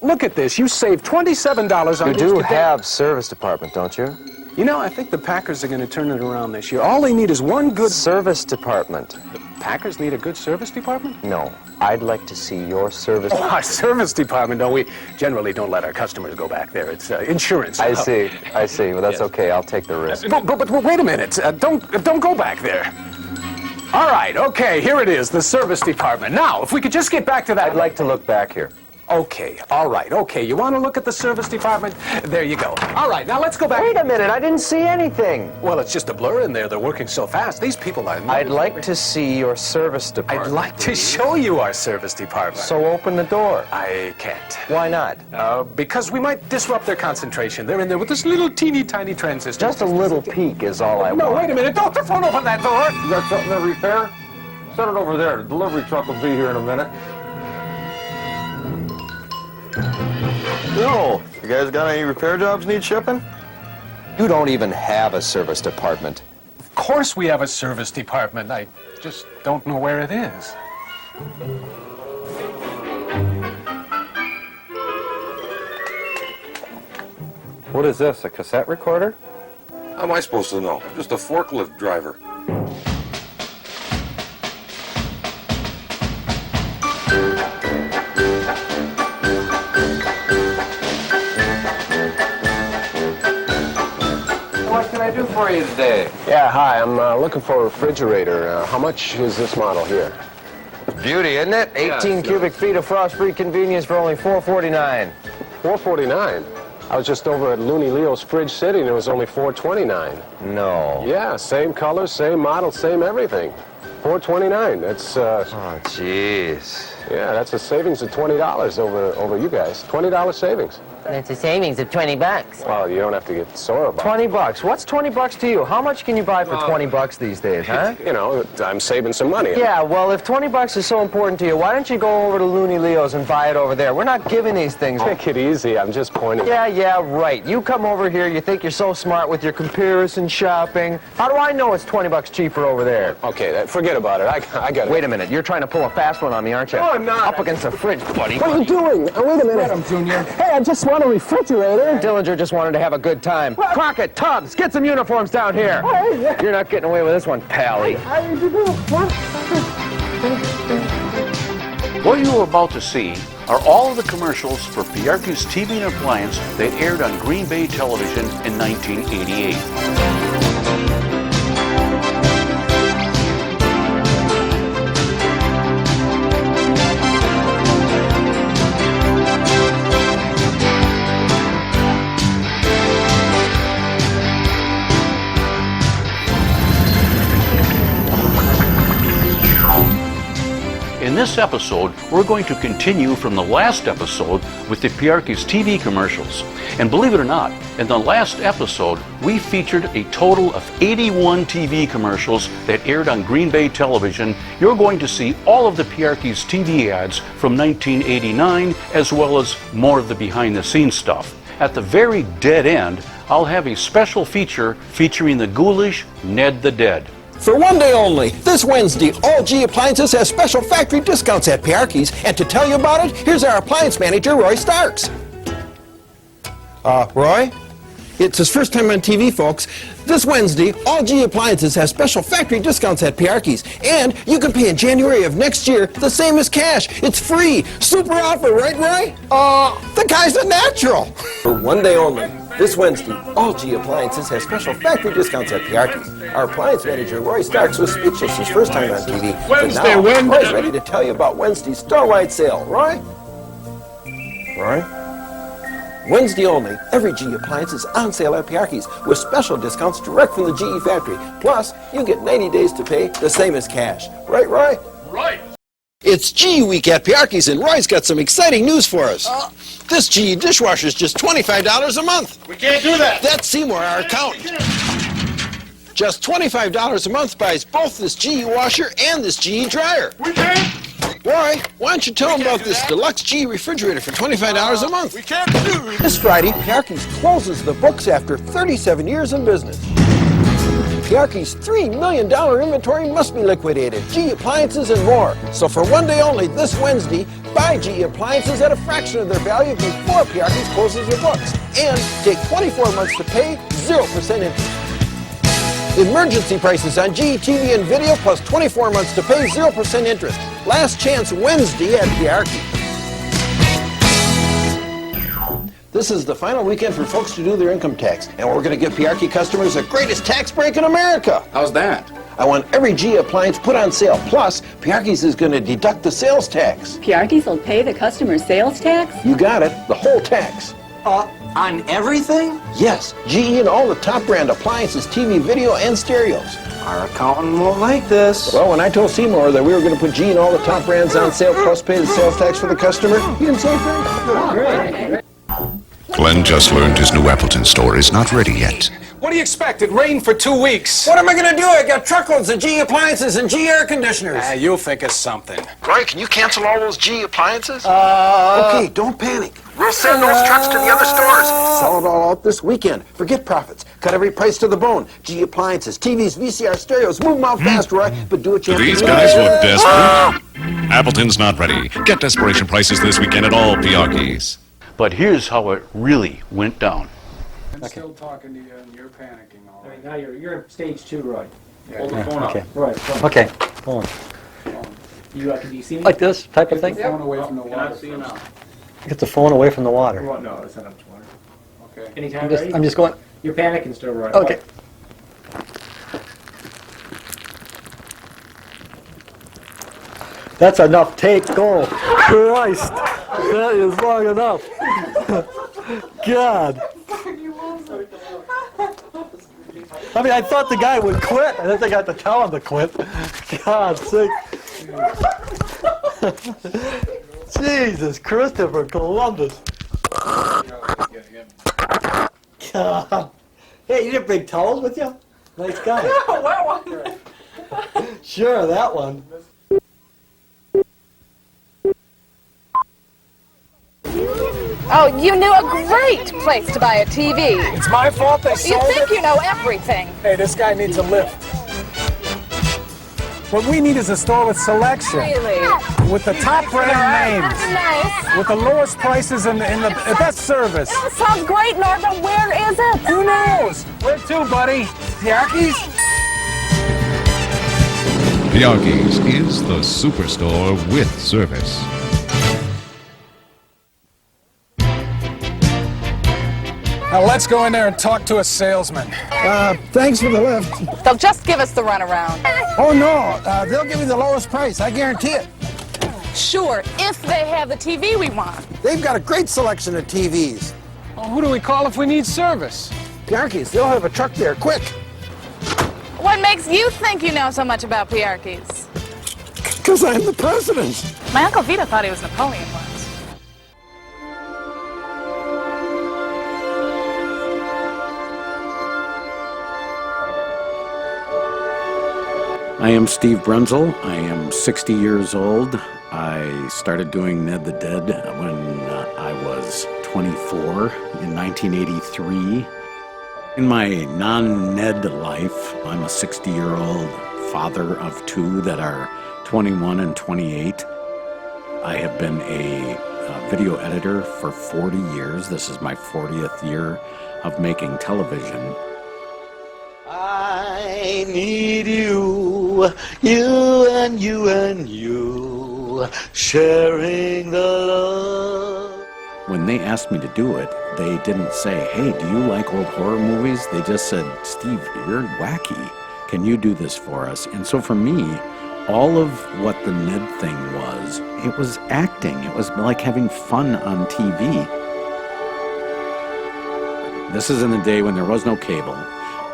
S14: Look at this. You save $27 on
S17: You do have service department, don't you?
S14: You know, I think the Packers are going to turn it around this year. All they need is one good...
S17: Service department.
S14: The Packers need a good service department?
S17: No, I'd like to see your service...
S14: Oh, our service department, no, we generally don't let our customers go back there. It's insurance.
S17: I see. Well, that's okay. I'll take the risk.
S14: But wait a minute. Don't go back there. All right, okay, here it is, the service department. Now, if we could just get back to that...
S17: I'd like to look back here.
S14: Okay, all right, okay. You want to look at the service department? There you go. All right, now let's go back.
S17: Wait a minute, I didn't see anything.
S14: Well, it's just a blur in there. They're working so fast. These people are...
S17: I'd like to see your service department.
S14: I'd like to show you our service department.
S17: So open the door.
S14: I can't.
S17: Why not?
S14: Because we might disrupt their concentration. They're in there with this little teeny tiny transistor.
S17: Just a little peek is all I want.
S14: No, wait a minute. Don't open that door.
S12: You got something to repair? Set it over there. The delivery truck will be here in a minute.
S17: No. You guys got any repair jobs need shipping? You don't even have a service department.
S14: Of course we have a service department. I just don't know where it is.
S12: What is this, a cassette recorder?
S8: How am I supposed to know? I'm just a forklift driver.
S17: What can I do for you today?
S14: Yeah, hi. I'm looking for a refrigerator. How much is this model here?
S17: Beauty, isn't it? 18 cubic feet of frost-free convenience for only $4.49.
S14: $4.49? I was just over at Looney Leo's Fridge City and it was only $4.29.
S17: No.
S14: Yeah, same color, same model, same everything. $4.29. That's
S17: Oh, jeez.
S14: yeah, that's a savings of $20 over you guys. $20 savings.
S19: That's a savings of $20.
S14: Well, you don't have to get sore about it.
S17: $20. What's $20 to you? How much can you buy for $20 these days, huh?
S14: You know, I'm saving some money.
S17: Yeah, well, if $20 is so important to you, why don't you go over to Looney Leo's and buy it over there? We're not giving these things.
S14: Take it easy. I'm just pointing.
S17: Yeah, right. You come over here, you think you're so smart with your comparison shopping. How do I know it's $20 cheaper over there?
S14: Okay, forget about it. I got it.
S17: Wait a minute. You're trying to pull a fast one on me, aren't you?
S14: No, I'm not.
S17: Up against the fridge, buddy.
S14: What are you doing? Wait a minute.
S17: Madam Junior.
S14: Hey, I just want a refrigerator.
S17: Dillinger just wanted to have a good time. Crockett, Tubbs, get some uniforms down here. You're not getting away with this one, Pally.
S3: What you are about to see are all of the commercials for Piarchi's TV and Appliance that aired on Green Bay Television in 1988. In this episode, we're going to continue from the last episode with the Piarchi's TV commercials. And believe it or not, in the last episode, we featured a total of 81 TV commercials that aired on Green Bay Television. You're going to see all of the Piarchi's TV ads from 1989, as well as more of the behind-the-scenes stuff. At the very dead end, I'll have a special feature featuring the ghoulish Ned the Dead.
S13: For one day only, this Wednesday, all G Appliances has special factory discounts at Piarchi's. And to tell you about it, here's our appliance manager, Roy Starks. Roy? It's his first time on TV, folks. This Wednesday, all G Appliances has special factory discounts at Piarchi's. And you can pay in January of next year the same as cash. It's free. Super offer, right, Roy? The guy's a natural. For one day only, this Wednesday, all G Appliances has special factory discounts at Piarchi's. Our appliance manager, Roy Starks, was speechless his first time on TV.
S5: Wednesday,
S13: but now,
S5: Wednesday.
S13: Roy's ready to tell you about Wednesday's store-wide sale. Roy? Wednesday only, every G Appliance is on sale at Piarchi's with special discounts direct from the GE factory. Plus, you get 90 days to pay, the same as cash. Right, Roy?
S5: Right.
S13: It's GE Week at Piarchi's, and Roy's got some exciting news for us. This GE dishwasher is just $25 a month.
S5: We can't do that.
S13: That's Seymour, our accountant. Just $25 a month buys both this GE washer and this GE dryer.
S5: We can't.
S13: Roy, why don't you tell them about this deluxe GE refrigerator for $25 a month?
S5: We can't do it.
S13: This Friday, Piarchi's closes the books after 37 years in business. Piarchi's $3 million inventory must be liquidated, G Appliances and more. So for one day only, this Wednesday, buy G Appliances at a fraction of their value before Piarchi's closes their books. And take 24 months to pay, 0% interest. Emergency prices on GE TV and video plus 24 months to pay 0% interest. Last chance Wednesday at Piarchi. This is the final weekend for folks to do their income tax, and we're going to give Piarchi customers the greatest tax break in America.
S9: How's that?
S13: I want every GE appliance put on sale. Plus, Piarchi's is going to deduct the sales tax.
S19: Piarchi's will pay the customer's sales tax?
S13: You got it, the whole tax.
S19: On everything?
S13: Yes, GE and all the top brand appliances, TV, video, and stereos.
S19: Our accountant won't like this.
S13: Well, when I told Seymour that we were going to put GE and all the top brands on sale plus pay the sales tax for the customer, he didn't say anything.
S11: Glenn just learned his new Appleton store is not ready yet.
S14: What do you expect? It rained for 2 weeks.
S13: What am I going to do? I got truckloads of GE appliances and GE air conditioners.
S14: You'll think of something.
S13: Roy, can you cancel all those GE appliances? Okay, don't panic. We'll send those trucks to the other stores. Sell it all out this weekend. Forget profits. Cut every price to the bone. GE appliances, TVs, VCR, stereos. Move them out fast, Roy. But do what you have to do.
S11: These guys look desperate. Appleton's not ready. Get desperation prices this weekend at all Piarchi's.
S3: But here's how it really went down.
S12: I'm still talking to you and you're panicking all right.
S22: Now you're in stage 2, Roy.
S12: Hold the phone
S22: okay.
S12: up.
S22: Right. Phone.
S23: Okay, hold on.
S22: Do you see me?
S23: Like this type of
S12: Get
S23: thing?
S12: the phone away from the water.
S14: Can I see you now?
S23: Get the phone away from the water.
S22: Well, no, it's not up to water.
S12: Okay.
S22: Anytime,
S23: I'm just going.
S22: You're panicking still, Roy.
S23: Okay. That's enough. Take, go. Christ. That is long enough. God. I mean, I thought the guy would quit. I didn't think I had to tell him to quit. God's sake. Jesus, Christopher Columbus. God. Hey, you didn't bring towels with you? Nice guy.
S19: No, what one?
S23: Sure, that one.
S19: Oh, you knew a great place to buy a TV.
S14: It's my fault they
S19: You
S14: sold
S19: think
S14: it?
S19: you know everything.
S14: Hey, this guy needs a lift. What we need is a store with selection.
S19: Really?
S14: With the top brand names.
S19: Nice.
S14: With the lowest prices and the best service.
S19: That sounds great, Norm, but where is it?
S14: Who knows? Where to, buddy? Piarchi's?
S11: Piarchi's is the superstore with service.
S14: Now let's go in there and talk to a salesman.
S13: Thanks for the lift.
S19: They'll just give us the runaround.
S13: Oh, no. They'll give you the lowest price. I guarantee it.
S19: Sure, if they have the TV we want.
S13: They've got a great selection of TVs.
S14: Well, who do we call if we need service?
S13: Piarchi's, they'll have a truck there, quick.
S19: What makes you think you know so much about Piarchi's?
S13: Because I'm the president.
S19: My Uncle Vito thought he was Napoleon once.
S24: I am Steve Brunzel. I am 60 years old. I started doing Ned the Dead when I was 24 in 1983. In my non-Ned life, I'm a 60-year-old father of 2 that are 21 and 28. I have been a video editor for 40 years. This is my 40th year of making television.
S25: I need you, you and you and you, sharing the love.
S24: When they asked me to do it, they didn't say, hey, do you like old horror movies? They just said, Steve, you're wacky. Can you do this for us? And so for me, all of what the Ned thing was, it was acting. It was like having fun on TV. This is in the day when there was no cable.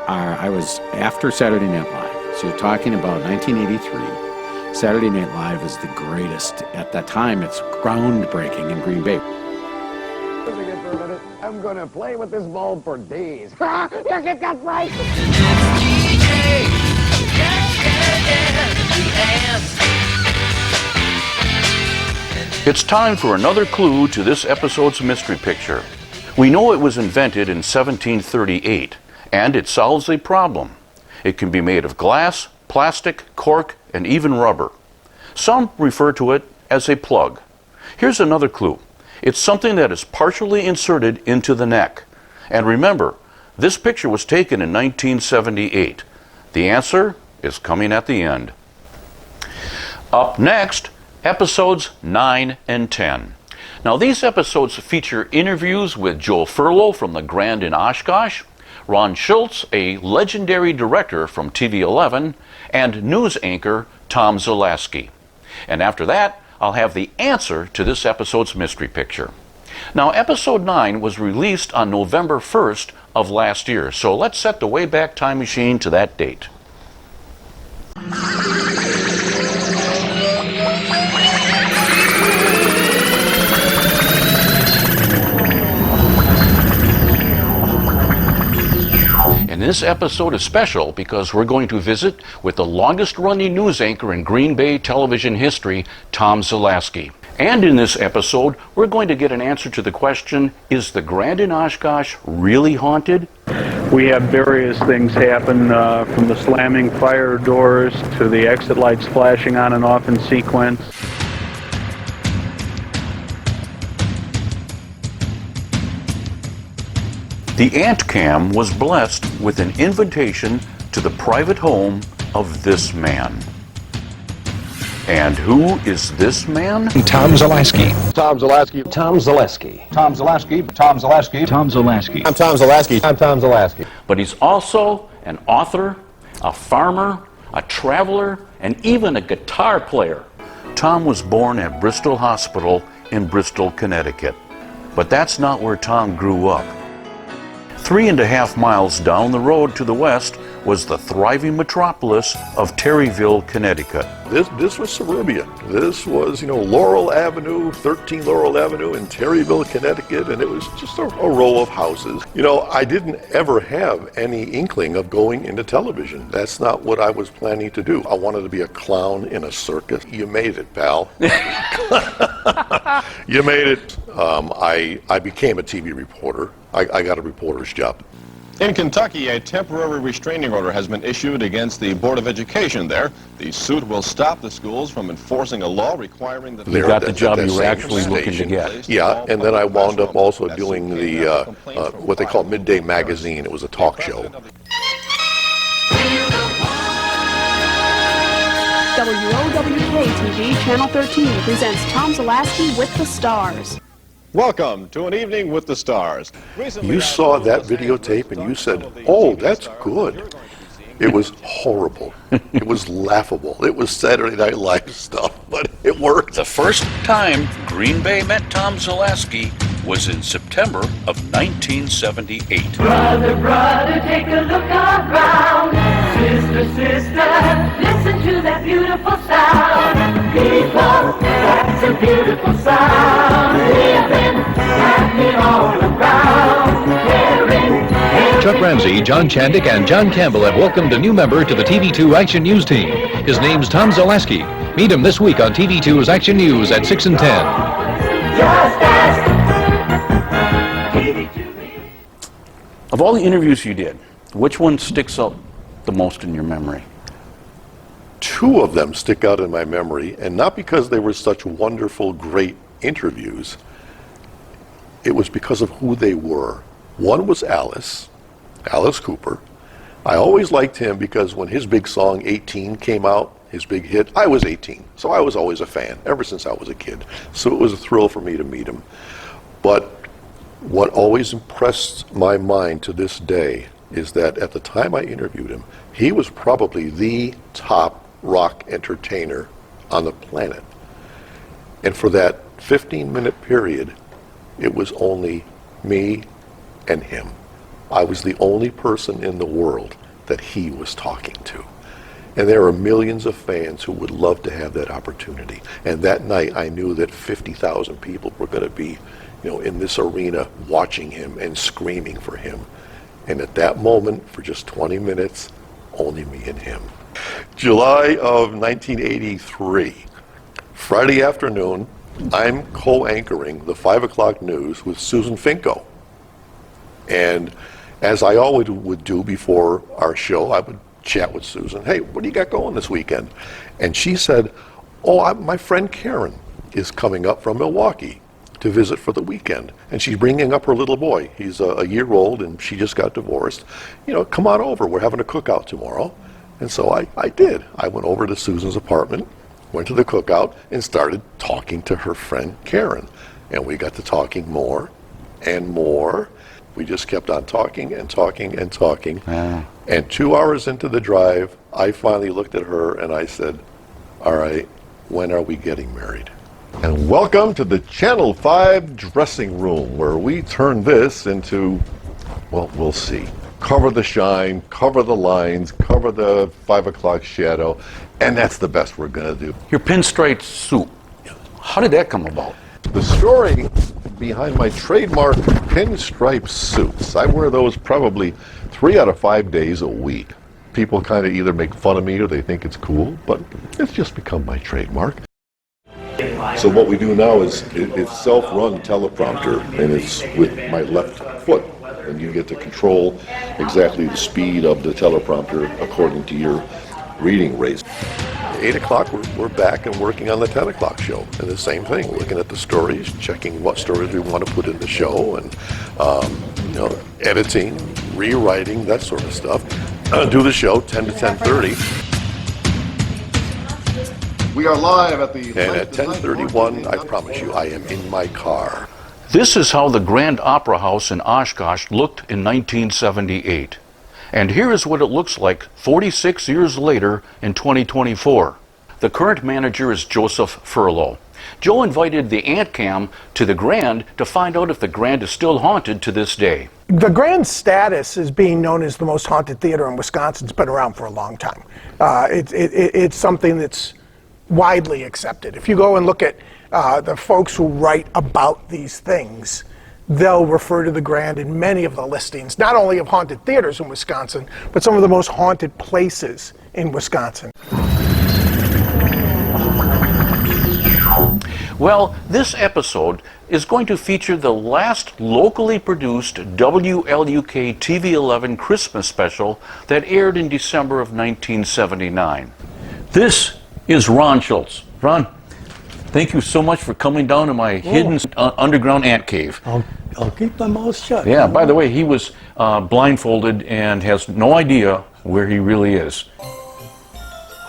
S24: I was after Saturday Night Live. So you're talking about 1983. Saturday Night Live is the greatest. At that time, it's groundbreaking in Green Bay.
S17: I'm gonna play with this bulb for days. Your kid got right.
S3: It's time for another clue to this episode's mystery picture. We know it was invented in 1738, and it solves a problem. It can be made of glass, plastic, cork, and even rubber. Some refer to it as a plug. Here's another clue. It's something that is partially inserted into the neck. And remember, This picture was taken in 1978. The answer is coming at the end. Up next, episodes 9 and 10. Now these episodes feature interviews with Joe Furlow from the Grand in Oshkosh, Ron Schultz, a legendary director from TV 11, and news anchor Tom Zaleski. And after that, I'll have the answer to this episode's mystery picture. Now, episode 9 was released on November 1st of last year, so let's set the Wayback Time Machine to that date. And this episode is special because we're going to visit with the longest-running news anchor in Green Bay television history, Tom Zaleski. And in this episode, we're going to get an answer to the question, is the Grand in Oshkosh really haunted?
S4: We have various things happen, from the slamming fire doors to the exit lights flashing on and off in sequence.
S3: The Ant Cam was blessed with an invitation to the private home of this man. And who is this man?
S15: Tom Zaleski.
S13: Tom Zaleski. Tom Zaleski.
S15: Tom Zaleski. Tom Zaleski. Tom Zaleski.
S13: I'm Tom Zaleski. I'm Tom Zaleski.
S3: But he's also an author, a farmer, a traveler, and even a guitar player. Tom was born at Bristol Hospital in Bristol, Connecticut. But that's not where Tom grew up. 3.5 miles down the road to the west was the thriving metropolis of Terryville, Connecticut.
S18: This was suburbia. This was, Laurel Avenue, 13 Laurel Avenue in Terryville, Connecticut, and it was just a row of houses. I didn't ever have any inkling of going into television. That's not what I was planning to do. I wanted to be a clown in a circus. You made it, pal. You made it. I became a TV reporter. I got a reporter's job.
S20: In Kentucky, a temporary restraining order has been issued against the Board of Education there. The suit will stop the schools from enforcing a law requiring that...
S3: You got the job you were actually looking to get.
S18: Yeah, and then I wound up also doing the, what they call Midday Magazine. It was a talk show.
S21: WOWK-TV Channel 13 presents Tom Zaleski with the Stars.
S20: Welcome to an evening with the Stars.
S18: You saw that videotape and you said, oh, that's good. It was horrible. It was laughable. It was Saturday Night Live stuff, but it worked.
S3: The first time Green Bay met Tom Zaleski was in September of 1978.
S2: Brother, brother, take a look around. Sister, sister, listen to that beautiful sound. People, that's a beautiful sound. Living, happy all around. Caring,
S26: Chuck Ramsey, John Chandick, and John Campbell have welcomed a new member to the TV2 Action News team. His name's Tom Zaleski. Meet him this week on TV2's Action News at 6 and 10.
S2: just ask TV2.
S3: Of all the interviews you did, which one sticks out the most in your memory?
S18: Two of them stick out in my memory, and not because they were such wonderful, great interviews. It was because of who they were. One was Alice Cooper. I always liked him because when his big song 18 came out, his big hit, I was 18, so I was always a fan ever since I was a kid. So it was a thrill for me to meet him. But what always impressed my mind to this day is that at the time I interviewed him, he was probably the top rock entertainer on the planet. And for that 15-minute period, it was only me and him. I was the only person in the world that he was talking to. And there are millions of fans who would love to have that opportunity. And that night, I knew that 50,000 people were going to be, in this arena watching him and screaming for him. And at that moment, for just 20 minutes, only me and him. July of 1983, Friday afternoon, I'm co-anchoring the 5 o'clock news with Susan Finko. And as I always would do before our show, I would chat with Susan. Hey, what do you got going this weekend? And she said, my friend Karen is coming up from Milwaukee. to visit for the weekend. And she's bringing up her little boy. He's a year old, and she just got divorced. You know, come on over. We're having a cookout tomorrow. And so I did. I went over to Susan's apartment, went to the cookout, and started talking to her friend Karen. And we got to talking more and more. We just kept on talking and talking and talking. And 2 hours into the drive, I finally looked at her and I said, all right, when are we getting married?
S1: And welcome to the Channel 5 dressing room, where we turn this into, well, we'll see. Cover the shine, cover the lines, cover the 5 o'clock shadow, and that's the best we're going to do.
S3: Your pinstripe suit, how did that come about?
S1: The story behind my trademark pinstripe suits, I wear those probably 3 out of 5 days a week. People kind of either make fun of me or they think it's cool, but it's just become my trademark. So what we do now is it's self-run teleprompter, and it's with my left foot, and you get to control exactly the speed of the teleprompter according to your reading rates.
S18: 8 o'clock, we're back and working on the 10 o'clock show. And the same thing, looking at the stories, checking what stories we want to put in the show, and you know, editing, rewriting, that sort of stuff. Do the show 10 to 10:30.
S1: We are live at the...
S18: And at 10:31, I promise you, I am in my car.
S3: This is how the Grand Opera House in Oshkosh looked in 1978. And here is what it looks like 46 years later in 2024. The current manager is Joseph Furlow. Joe invited the Ant Cam to the Grand to find out if the Grand is still haunted to this day.
S6: The Grand's status as being known as the most haunted theater in Wisconsin has been around for a long time. It's something that's widely accepted. If you go and look at the folks who write about these things, they'll refer to the Grand in many of the listings, not only of haunted theaters in Wisconsin, but some of the most haunted places in Wisconsin.
S3: Well, this episode is going to feature the last locally produced WLUK TV11 Christmas special that aired in December of 1979. This is Ron Schultz. Ron, thank you so much for coming down to my hidden underground ant cave.
S23: I'll keep my mouth shut.
S3: Yeah, by the way, he was blindfolded and has no idea where he really is.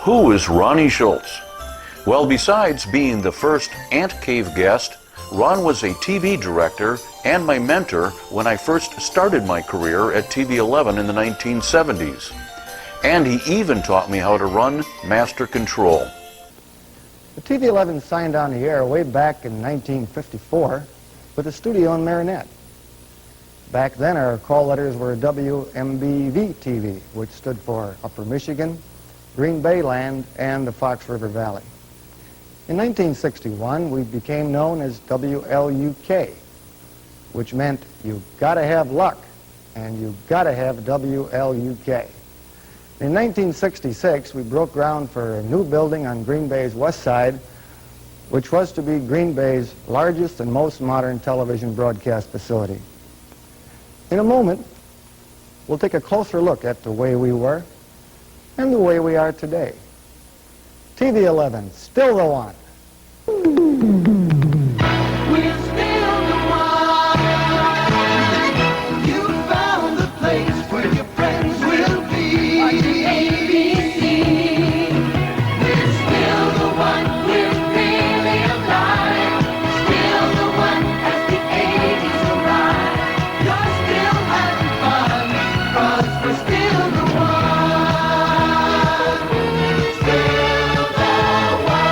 S3: Who is Ronnie Schultz? Well, besides being the first Ant Cave guest, Ron was a TV director and my mentor when I first started my career at TV11 in the 1970s. And he even taught me how to run Master Control.
S7: The TV11 signed on the air way back in 1954 with a studio in Marinette. Back then our call letters were WMBV-TV, which stood for Upper Michigan, Green Bay Land, and the Fox River Valley. In 1961, we became known as WLUK, which meant you gotta have luck, and you gotta have WLUK. In 1966, we broke ground for a new building on Green Bay's west side, which was to be Green Bay's largest and most modern television broadcast facility. In a moment, we'll take a closer look at the way we were and the way we are today. TV11, still the one.
S2: We're still the one. You found the place where your friends will be. ABC. We're still the one. We're really alive. Still the one as the 80s arrive. You're still having fun, 'cause we're still the one. Still the one.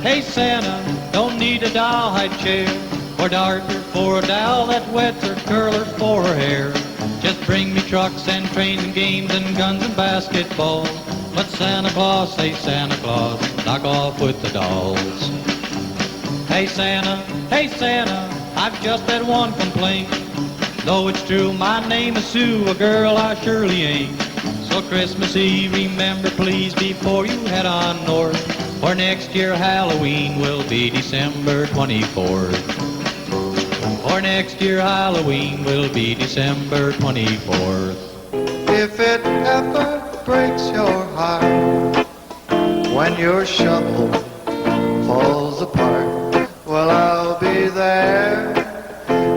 S8: Hey Santa, don't need a doll-hide chair, or darker for a doll that wets her curlers for her hair. Just bring me trucks and trains and games and guns and basketballs. But Santa Claus, hey Santa Claus, knock off with the dolls. Hey Santa, I've just had one complaint. Though it's true my name is Sue, a girl I surely ain't. So Christmas Eve, remember please before you head on north, or next year Halloween will be December 24th. Or next year Halloween will be December 24th.
S10: If it ever breaks your heart when your shovel
S5: falls apart. Well, I'll be there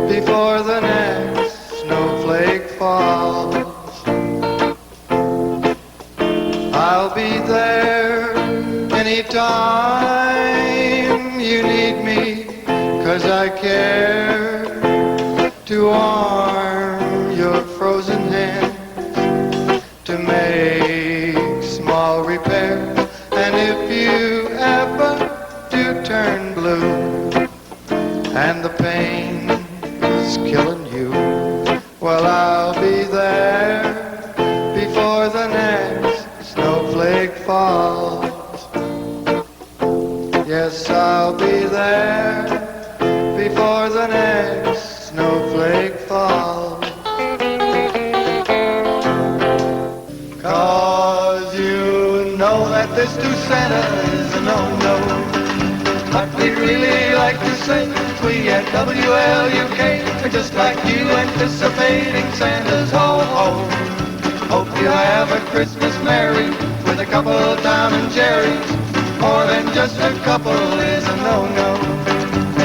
S5: before the next snowflake falls. I'll be there anytime you need me, 'cause I care to warm your frozen hands, to make small repairs. And if you ever do turn blue and the pain is killing you, well, I'll be there before the next snowflake falls. Yes, I'll be there before the next snowflake falls. 'Cause you know that this to Santa is a no-no. But we'd really like to say we at WLUK are just like you, anticipating Santa's ho-ho. Hope you have a Christmas merry with a couple Tom and Jerry's. More than just a couple is a no-no.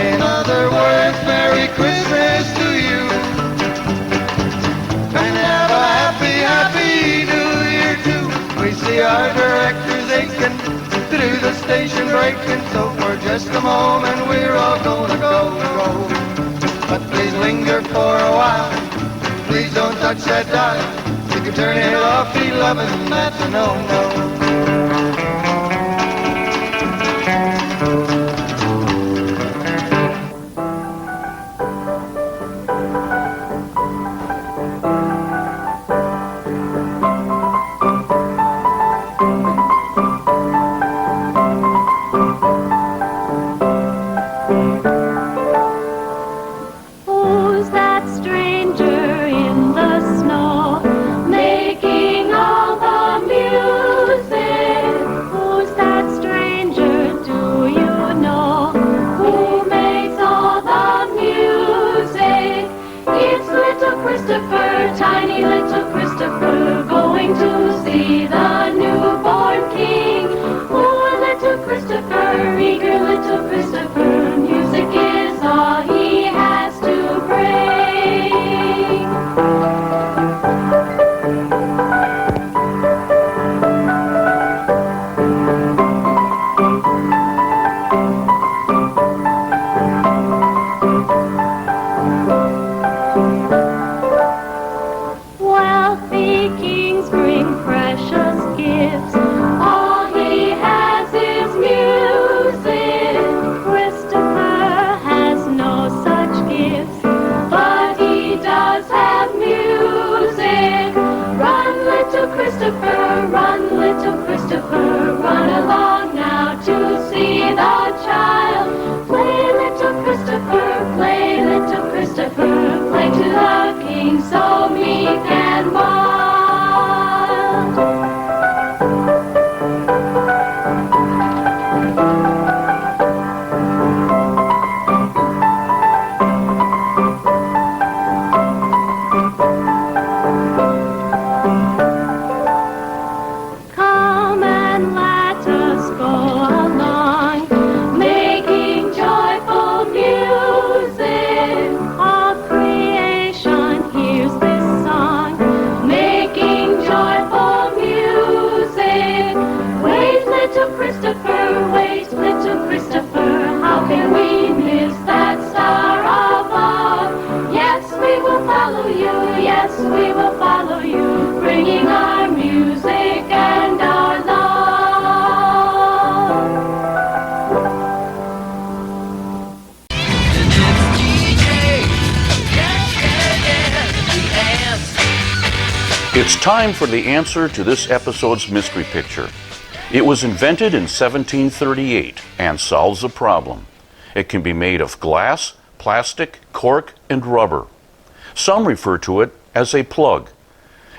S5: In other words, Merry Christmas to you. And have a happy, happy New Year too. We see our directors aching to do the station breaking, so for just a moment we're all gonna go. But please linger for a while. Please don't touch that dial. You can turn it off 11, that's a no-no.
S2: Who's that stranger in the snow, making all the music? Who's that stranger, do you know, who makes all the music? It's little Christopher, tiny little Christopher, going to see the newborn king. Oh, little Christopher, eager little Christopher, music is all he has to bring. Wealthy kings bring precious gifts. All he has is music. Christopher has no such gifts, but he does have music. Run, little Christopher, run along now to see the child. Play, little Christopher, play, little Christopher, play to the king so meek and mild. Come and let us go along, making joyful music. All creation hears this song, making joyful music. Wait, little Christopher, how can we miss that star above? Yes, we will follow you, yes, we will follow you, bringing our music and our love.
S3: It's time for the answer to this episode's mystery picture. It was invented in 1738 and solves a problem. It can be made of glass, plastic, cork, and rubber. Some refer to it as a plug.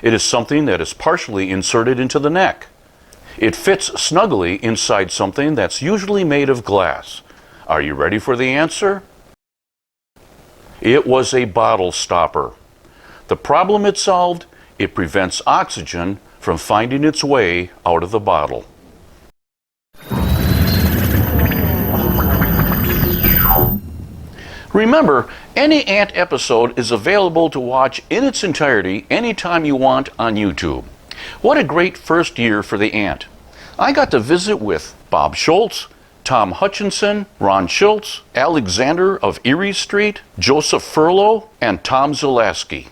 S3: It is something that is partially inserted into the neck. It fits snugly inside something that's usually made of glass. Are you ready for the answer? It was a bottle stopper. The problem it solved, it prevents oxygen from finding its way out of the bottle. Remember, any Ant episode is available to watch in its entirety anytime you want on YouTube. What a great first year for the Ant. I got to visit with Bob Schultz, Tom Hutchinson, Ron Schultz, Alexander of Erie Street, Joseph Furlow, and Tom Zaleski.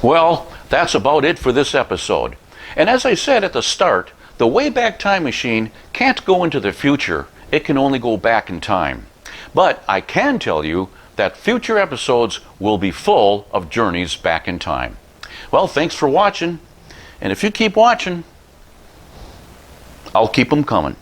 S3: Well, that's about it for this episode. And as I said at the start, the Wayback Time Machine can't go into the future, it can only go back in time. But I can tell you that future episodes will be full of journeys back in time. Well, thanks for watching, and if you keep watching, I'll keep them coming.